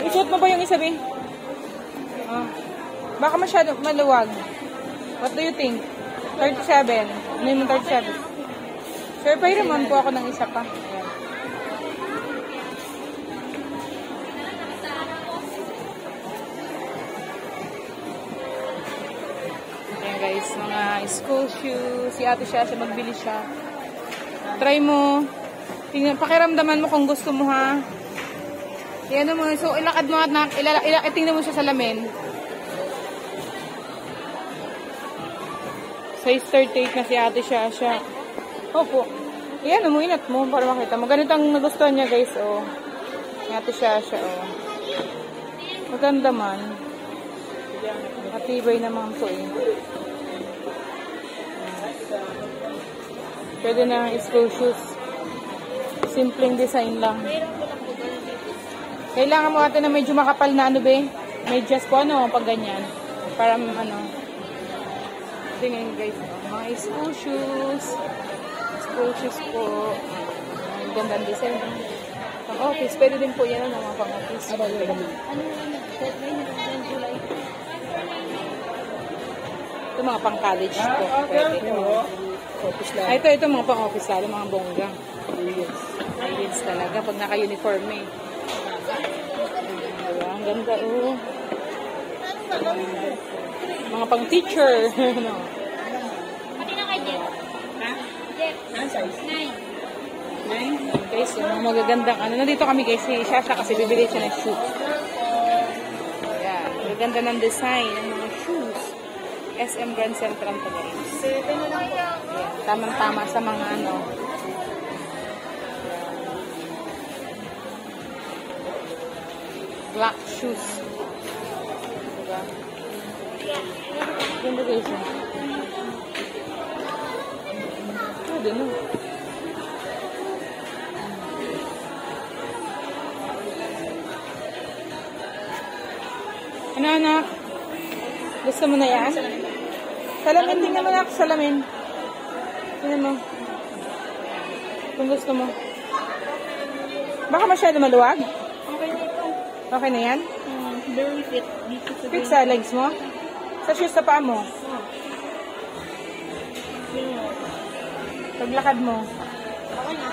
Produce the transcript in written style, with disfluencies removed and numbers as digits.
Isuot mo ba yung isa, Bin? Baka masyado maluwag. What do you think? 37. Ano yung 37? Sir, pahiramon po ako ng isa pa. Ayan guys, mga school shoes. Si ate siya magbili siya. Try mo. Tingnan, pakiramdaman mo kung gusto mo ha. Yan mo. So, ilakad mo at tingnan mo siya sa lamin. Size 38 na si ate siya. Opo. Yan mo, inat mo para makita mo. Ganito ang nagustuhan niya guys. Oh. Ate siya. Oh. Maganda man. Matibay naman po eh. Pwede na school shoes. Simpleng design lang. Kailangan mo ate na medyo makapal na ano be? Medyas po ano pag ganyan. Para ano. Tingnan guys. Mga school shoes. School shoes po. Ang gandang design. Pang office. Pwede din po yan mga pang office. Ito mga pang college po. Pwede. Ito mga pang office lalo. Mga bongga. Yes talaga. Pag naka-uniform eh. Ang ganda oh. Mga pang teacher. No. Pati na kay Jeff. Ha? Jeff. Ano size? 9. Guys, yung mga magagandang ano. Nandito kami guys. Si Shasha kasi bibili siya ng shoes. Ayan. Magaganda ng design ng mga shoes. SM Grand Central to guys. Ayan. Tamang-tama sa mga ano. Black shoes. Diba? Ganda guys. Pwede no. Ano anak? Gusto mo na yan? Salamin din naman ako. Salamin. Tingnan mo. Kung gusto mo. Baka masyado maluwag? Okay na yan? Very fit. Fit sa legs mo? Sa shoes sa paa mo? Paglakad mo? Okay na.